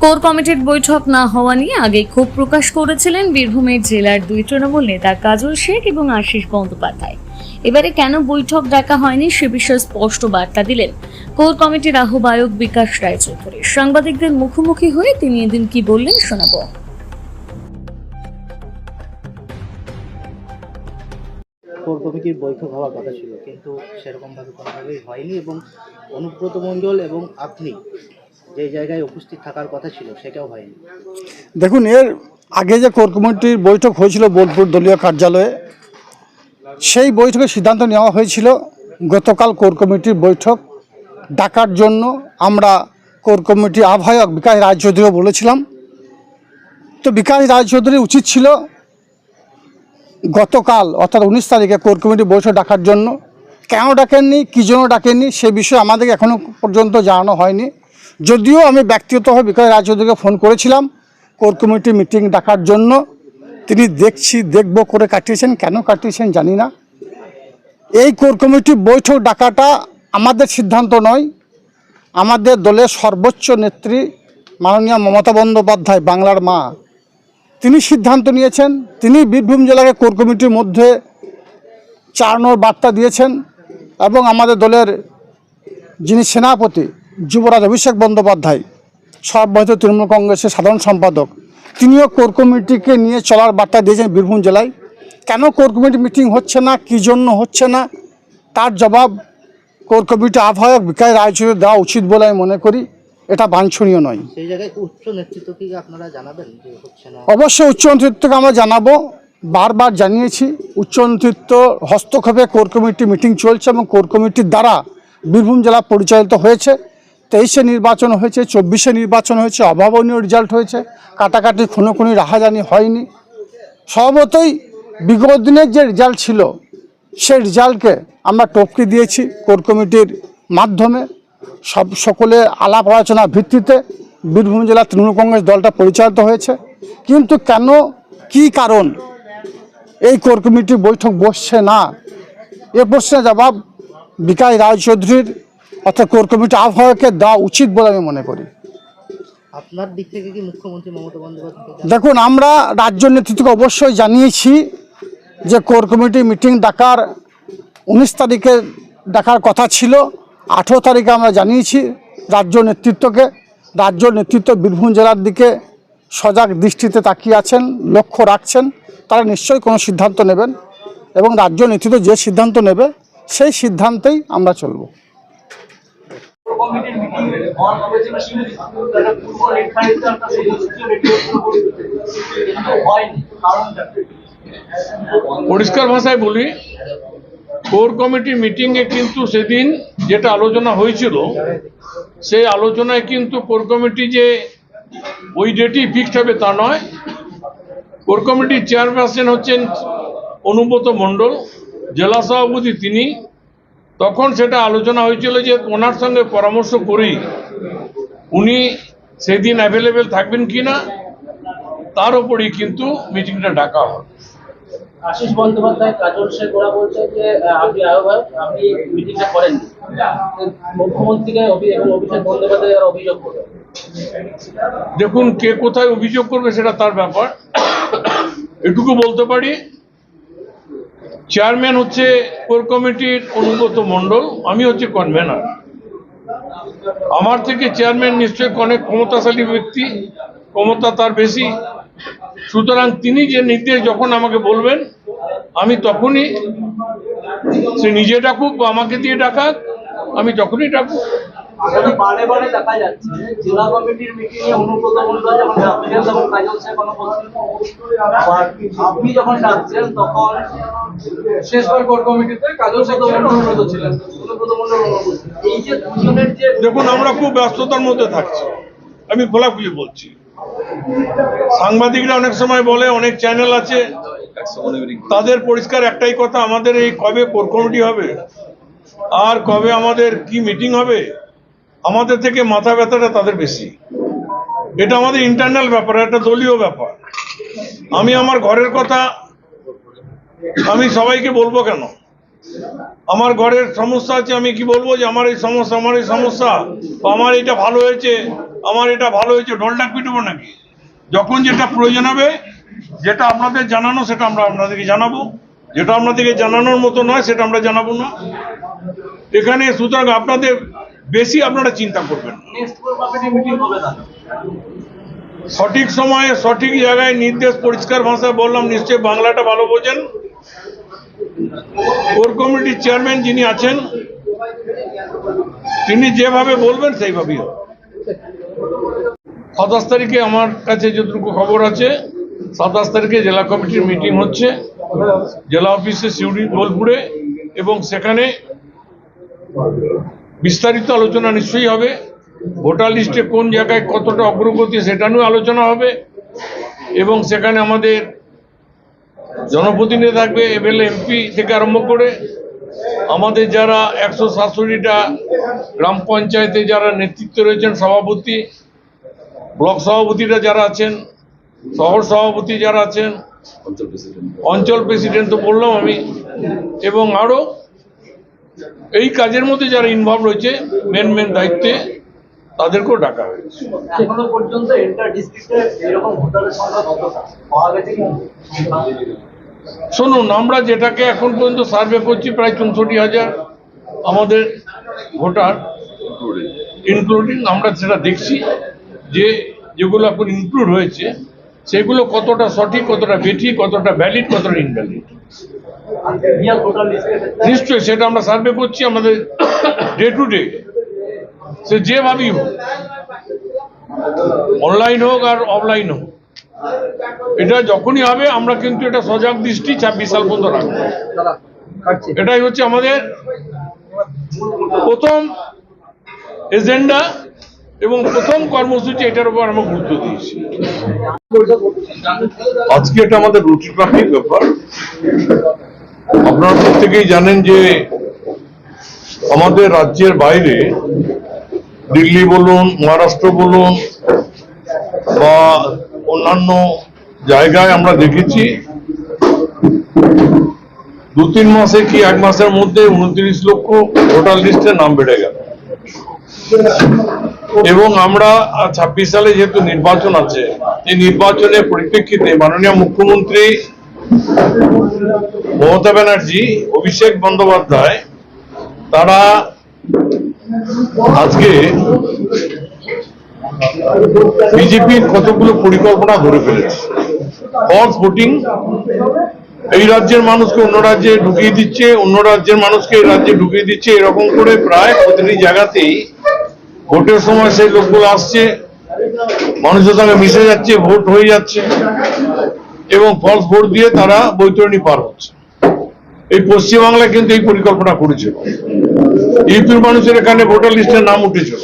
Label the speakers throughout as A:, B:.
A: Core কমিটির বৈঠক না হওয়া নিয়ে আগে ক্ষোভ প্রকাশ করেছিলেন বীরভূমের জেলার দুই তৃণমূল নেতা কাজল শেখ এবং আশিস বন্দ্যোপাধ্যায়। এবারে কেন বৈঠক ডাকা হয়নি সে বিষয়ে স্পষ্ট বার্তা দিলেন কোর কমিটির আহ্বায়ক বিকাশ রায়চৌধুরী। সাংবাদিকদের মুখোমুখি হয়ে তিনি এদিন কি বললেন শোনাবো।
B: কোর কমিটির বৈঠক হওয়ার কথা ছিল, কিন্তু সেরকমভাবে কোনোভাবেই হয়নি এবং অনুব্রত মণ্ডল এবং আপনি যে জায়গায় উপস্থিত থাকার কথা ছিল সেটাও হয়নি।
C: দেখুন, এর আগে যে কোর কমিটির বৈঠক হয়েছিল বোলপুর দলীয় কার্যালয়ে, সেই বৈঠকে সিদ্ধান্ত নেওয়া হয়েছিল গতকাল কোর কমিটির বৈঠক ডাকার জন্য। আমরা কোর কমিটির আহ্বায়ক বিকাশ রায়চৌধুরীও বলেছিলাম। তো বিকাশ রায়চৌধুরী উচিত ছিল গতকাল অর্থাৎ 19 তারিখে কোর কমিটির বৈঠক ডাকার জন্য। কেন ডাকেননি, কী জন্য ডাকেননি সে বিষয়ে আমাদেরকে এখনও পর্যন্ত জানানো হয়নি। যদিও আমি ব্যক্তিগতভাবে বিকাশ রায়চৌধুরীকে ফোন করেছিলাম কোর কমিটির মিটিং ডাকার জন্য। তিনি দেখব করে কাটিয়েছেন, কেন কাটিয়েছেন জানি না। এই কোর কমিটির বৈঠক ডাকাটা আমাদের সিদ্ধান্ত নয়, আমাদের দলের সর্বোচ্চ নেত্রী মাননীয় মমতা বন্দ্যোপাধ্যায়, বাংলার মা, তিনি সিদ্ধান্ত নিয়েছেন। তিনি বীরভূম জেলাকে কোর কমিটির মধ্যে চালানোর বার্তা দিয়েছেন এবং আমাদের দলের যিনি সেনাপতি যুবরাজ অভিষেক বন্দ্যোপাধ্যায়, সর্বভারতীয় তৃণমূল কংগ্রেসের সাধারণ সম্পাদক, তিনিও কোর কমিটিকে নিয়ে চলার বার্তা দিয়েছেন বীরভূম জেলায়। কেন কোর কমিটি মিটিং হচ্ছে না, কী জন্য হচ্ছে না, তার জবাব কোর কমিটি আহ্বায়ক বিকাশ রায়চৌধুরী দেওয়া উচিত বলে আমি মনে করি। এটা বাঞ্ছনীয় নয়।
B: সেই জায়গায় উচ্চ নেতৃত্বকে আপনারা জানাবেন যে হচ্ছে না?
C: অবশ্যই উচ্চ নেতৃত্বকে আমরা জানাবো, বারবার জানিয়েছি। উচ্চ নেতৃত্ব হস্তক্ষেপে কোর কমিটি মিটিং চলছে এবং কোর কমিটির দ্বারা বীরভূম জেলা পরিচালিত হয়েছে। 23-এ নির্বাচন হয়েছে, 24-এ নির্বাচন হয়েছে, অভাবনীয় রেজাল্ট হয়েছে, কাটাকাটি খুনোখুনি রাহাজানি হয়নি। স্বভাবতই বিগত দিনের যে রেজাল্ট ছিল সেই রেজাল্টকে আমরা টপকে দিয়েছি কোর কমিটির মাধ্যমে। সকলে আলাপ আলোচনার ভিত্তিতে বীরভূম জেলা তৃণমূল কংগ্রেস দলটা পরিচালিত হয়েছে। কিন্তু কেন, কি কারণ এই কোর কমিটির বৈঠক বসছে না, এ প্রশ্নের জবাব বিকাশ রায়চৌধুরীর অর্থাৎ কোর কমিটির আহ্বায়কের দেওয়া উচিত বলে আমি মনে করি।
B: আপনার দিক থেকে কি মুখ্যমন্ত্রী মমতা বন্দ্যোপাধ্যায়?
C: দেখুন, আমরা রাজ্য নেতৃত্বকে অবশ্যই জানিয়েছি যে কোর কমিটি মিটিং ডাকার 19 তারিখে ডাকার কথা ছিল। 18 তারিখে আমরা জানিয়েছি রাজ্য নেতৃত্বকে। রাজ্য নেতৃত্ব বীরভূম জেলার দিকে সজাগ দৃষ্টিতে তাকিয়ে আছেন, লক্ষ্য রাখছেন। তারা নিশ্চয়ই কোনো সিদ্ধান্ত নেবেন এবং রাজ্য নেতৃত্ব যে সিদ্ধান্ত নেবে সেই সিদ্ধান্তেই আমরা চলব।
D: পরিষ্কার ভাষায় বলি, কোর কমিটি মিটিংয়ে কিন্তু সেদিন যেটা আলোচনা হয়েছিল সেই আলোচনায় কিন্তু কোর কমিটি যে ওই ডেটই ফিক্সড হবে তা নয়। কোর কমিটির চেয়ারপারসন হচ্ছেন অনুব্রত মণ্ডল, জেলা সভাপতি তিনি। তখন সেটা আলোচনা হয়েছিল যে ওনার সঙ্গে পরামর্শ করেই উনি সেদিন অ্যাভেলেবেল থাকবেন কিনা তার উপরই কিন্তু মিটিংটা ডাকা হয়।
E: আশিস বন্দ্যোপাধ্যায়, কাজল শেখ ওরা বলছে যে আপনি আহ্বায়ক, আপনি মিটিংটা করেন, মুখ্যমন্ত্রীকে এবং অভিষেক বন্দ্যোপাধ্যায় অভিযোগ করবে।
D: দেখুন, কে কোথায় অভিযোগ করবে সেটা তার ব্যাপার। এটুকু বলতে পারি, চেয়ারম্যান হচ্ছে কোর কমিটির অনুব্রত মণ্ডল, আমি হচ্ছে কনভেনার। আমার থেকে চেয়ারম্যান নিশ্চয়ই অনেক ক্ষমতাশালী ব্যক্তি, ক্ষমতা তার বেশি। সুতরাং তিনি যে নির্দেশ যখন আমাকে বলবেন আমি তখনই, সে নিজে ডাকুক বা আমাকে দিয়ে ডাকাক, আমি তখনই ডাকুক।
E: বারে বারে দেখা যাচ্ছে জেলা কমিটির মিটিংয়ে অনুব্রত মণ্ডল যখন ডাকছেন তখন কাজল শেখ আপনি যখন ডাকছেন তখন শেষবার কোর কমিটিতে কাজল শেখ অনুব্রত ছিলেন, অনুব্রত মণ্ডল অনুপস্থিত। এই যে দুজনের যে,
D: দেখুন, আমরা খুব ব্যস্ততার মধ্যে থাকছি, আমি খোলাখুলি বলছি। সাংবাদিকরা অনেক সময় বলে, অনেক চ্যানেল আছে, তাদের পরিষ্কার একটাই কথা, আমাদের এই কবে কোর কমিটি হবে আর কবে আমাদের কি মিটিং হবে, আমাদের থেকে মাথা ব্যথাটা তাদের বেশি। এটা আমাদের ইন্টারনাল ব্যাপার, একটা দলীয় ব্যাপার। আমি আমার ঘরের কথা আমি সবাইকে বলবো কেন? আমার ঘরের সমস্যা আছে, আমি কি বলবো যে আমার এই সমস্যা, আমার এই সমস্যা, বা আমার এটা ভালো হয়েছে আমার এটা ভালো হয়েছে, ঢোলটাক পিটবো নাকি? যখন যেটা প্রয়োজন হবে, যেটা আপনাদের জানানো সেটা আমরা আপনাদেরকে জানাবো, যেটা আপনাদেরকে জানানোর মতো নয় সেটা আমরা জানাবো না। এখানে সুতরাং আপনাদের বেশি আপনারা চিন্তা করবেন না।
E: নেক্সট কোর কমিটি মিটিং হবে না?
D: সঠিক সময়ে সঠিক জায়গায় নির্দেশ পরিষ্কার ভাষায় বললাম, নিশ্চয়ই বাংলাটা ভালো বোঝেন। কোর কমিটির চেয়ারম্যান যিনি আছেন তিনি যেভাবে বলবেন সেইভাবেই হবে। 27 তারিখে আমার কাছে যতটুকু খবর আছে, 27 তারিখে জেলা কমিটির মিটিং হচ্ছে জেলা অফিসে সিউড়ি বোলপুরে, এবং সেখানে বিস্তারিত আলোচনা নিশ্চয়ই হবে। ভোটার লিস্টে কোন জায়গায় কতটা অগ্রগতি সেটা নিয়ে আলোচনা হবে, এবং সেখানে আমাদের জনপ্রতিনিধি থাকবে, এমএলএ এমপি থেকে আরম্ভ করে আমাদের যারা 167টা গ্রাম পঞ্চায়েতে যারা নেতৃত্ব রয়েছেন, সভাপতি, ব্লক সভাপতিরা যারা আছেন, শহর সভাপতি যারা আছেন, অঞ্চল প্রেসিডেন্ট তো বললাম আমি, এবং আরো এই কাজের মধ্যে যারা ইনভলভ রয়েছে মেন দায়িত্বে, তাদেরকেও ডাকা হয়েছে।
E: এখনো পর্যন্ত এন্টার ডিস্ট্রিক্টে এরকম ভোটারের সংখ্যা কতটা পাওয়া গেছে কি?
D: শুনুন, আমরা যেটাকে এখন পর্যন্ত সার্ভে করছি প্রায় 64,000 আমাদের ভোটার ইনক্লুডিং, আমরা সেটা দেখছি যে যেগুলো এখন ইনক্লুড হয়েছে সেগুলো কতটা সঠিক, কতটা বেঠিক, কতটা ভ্যালিড, কতটা ইনভ্যালিড।
E: রিয়াল ভোটার লিস্টের
D: নিশ্চয়ই সেটা আমরা সার্ভে করছি আমাদের ডে টু ডে, সে যেভাবেই হোক, অনলাইন হোক আর অফলাইন হোক, এটা যখনই হবে আমরা কিন্তু এটা সজাগ দৃষ্টি 26 সাল পর্যন্ত রাখবো। এটাই হচ্ছে আমাদের প্রথম এজেন্ডা এবং প্রথম কর্মসূচি, এটার উপর আমরা গুরুত্ব দিয়েছি। আজকে এটা আমাদের রুটিপ্রাপ্তিক ব্যাপার। আপনারা প্রত্যেকেই জানেন যে আমাদের রাজ্যের বাইরে, দিল্লি বলুন, মহারাষ্ট্র বলুন বা অন্যান্য জায়গায় আমরা দেখেছি 2-3 মাসে কি 1 মাসের মধ্যে 29 লক্ষ ভোটার লিস্টে নাম বেড়ে গেল। এবং আমরা 26 সালে যেহেতু নির্বাচন আছে, এই নির্বাচনের পরিপ্রেক্ষিতে মাননীয় মুখ্যমন্ত্রী মমতা ব্যানার্জি, অভিষেক বন্দ্যোপাধ্যায়, তারা আজকে বিজেপির কতগুলো পরিকল্পনা ধরে ফেলেছে। ফলস ভোটিং, এই রাজ্যের মানুষকে অন্য রাজ্যে ঢুকিয়ে দিচ্ছে, অন্য রাজ্যের মানুষকে এই রাজ্যে ঢুকিয়ে দিচ্ছে, এরকম করে প্রায় প্রতিটি জায়গাতেই ভোটের সময় সেই লোকগুলো আসছে, মানুষের সঙ্গে মিশে যাচ্ছে, ভোট হয়ে যাচ্ছে, এবং ফলস ভোট দিয়ে তারা বৈতরণী পার হচ্ছে। এই পশ্চিমবাংলায় কিন্তু এই পরিকল্পনা করেছিল। ইউপির মানুষের এখানে ভোটার লিস্টের নাম উঠেছিল,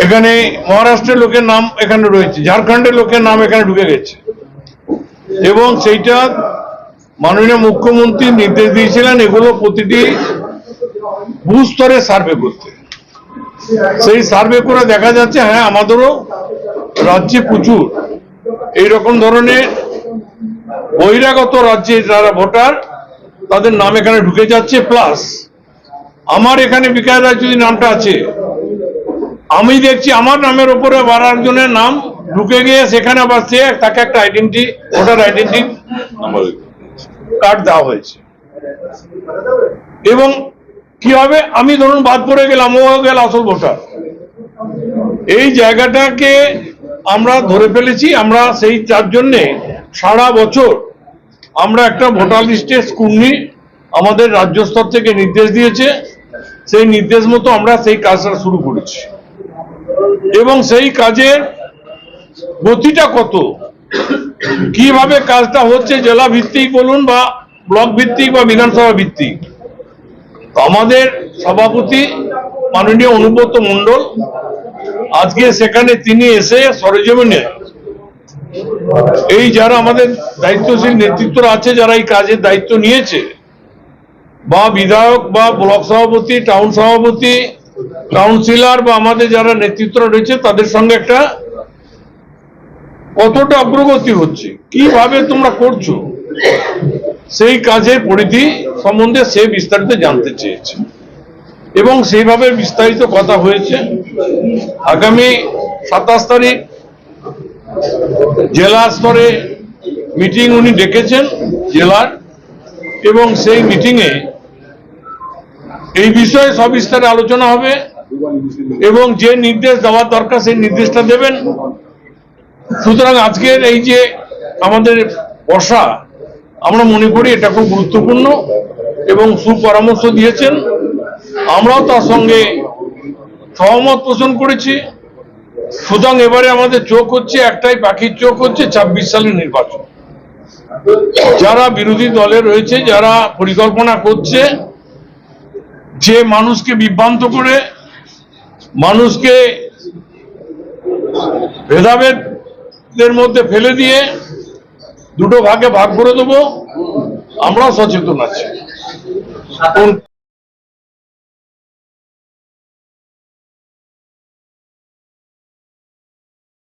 D: এখানে মহারাষ্ট্রের লোকের নাম এখানে রয়েছে, ঝাড়খণ্ডের লোকের নাম এখানে ঢুকে গেছে, এবং সেইটা মাননীয় মুখ্যমন্ত্রী নির্দেশ দিয়েছিলেন এগুলো প্রতিটি বুথ স্তরে সার্ভে করতে। সেই সার্ভে করে দেখা যাচ্ছে হ্যাঁ, আমাদেরও রাজ্যে প্রচুর এইরকম ধরনের বহিরাগত রাজ্যে যারা ভোটার, তাদের নাম এখানে ঢুকে যাচ্ছে। প্লাস আমার এখানে বিকাশ রায় যদি নামটা আছে, আমি দেখছি আমার নামের উপরে আরেকজনের নাম ঢুকে গিয়ে সেখানে আবার সে তাকে একটা আইডেন্টি, ভোটার আইডেন্টি কার্ড দেওয়া হয়েছে। এবং কি হবে, আমি ধরুন বাদ পড়ে গেলাম, ও গেল আসল ভোটার। এই জায়গাটাকে আমরা ধরে ফেলেছি। আমরা সেই তার জন্যে সারা বছর আমরা একটা ভোটার লিস্টের স্ক্রুটিনি আমাদের রাজ্য স্তর থেকে নির্দেশ দিয়েছে, সেই নির্দেশ মতো আমরা সেই কাজটা শুরু করেছি। এবং সেই কাজের গতিটা কত, কিভাবে কাজটা হচ্ছে, জেলা ভিত্তিক বলুন বা ব্লক ভিত্তিক বা বিধানসভা ভিত্তিক, আমাদের সভাপতি মাননীয় অনুব্রত মণ্ডল আজকে সেখানে তিনি এসে সরেজমিনে এই যারা আমাদের দায়িত্বশীল নেতৃত্বরা আছে, যারা এই কাজের দায়িত্ব নিয়েছে, বা বিধায়ক বা ব্লক সভাপতি, টাউন সভাপতি, কাউন্সিলর বা আমাদের যারা নেতৃত্বরা রয়েছে, তাদের সঙ্গে একটা কতটা অগ্রগতি হচ্ছে, কিভাবে তোমরা করছো, সেই কাজের পরিধি সম্বন্ধে সে বিস্তারিত জানতে চেয়েছে। এবং সেইভাবে বিস্তারিত কথা হয়েছে। আগামী 27 তারিখ জেলা স্তরে মিটিং উনি ডেকেছেন জেলার, এবং সেই মিটিংয়ে এই বিষয়ে সবিস্তারে আলোচনা হবে এবং যে নির্দেশ দেওয়ার দরকার সেই নির্দেশটা দেবেন। সুতরাং আজকের এই যে আমাদের বসা, আমরা মনে করি এটা খুব গুরুত্বপূর্ণ এবং সুপরামর্শ দিয়েছেন। আমরাও তার সঙ্গে সহমত পোষণ করেছি। সুতরাং এবারে আমাদের চোখ হচ্ছে একটাই, পাখির চোখ হচ্ছে 26 সালের নির্বাচন। যারা বিরোধী দলে রয়েছে, যারা পরিকল্পনা করছে যে মানুষকে বিভ্রান্ত করে, মানুষকে ভেদাভেদের মধ্যে ফেলে দিয়ে দুটো ভাগে ভাগ করে দেবো, আমরাও সচেতন আছি।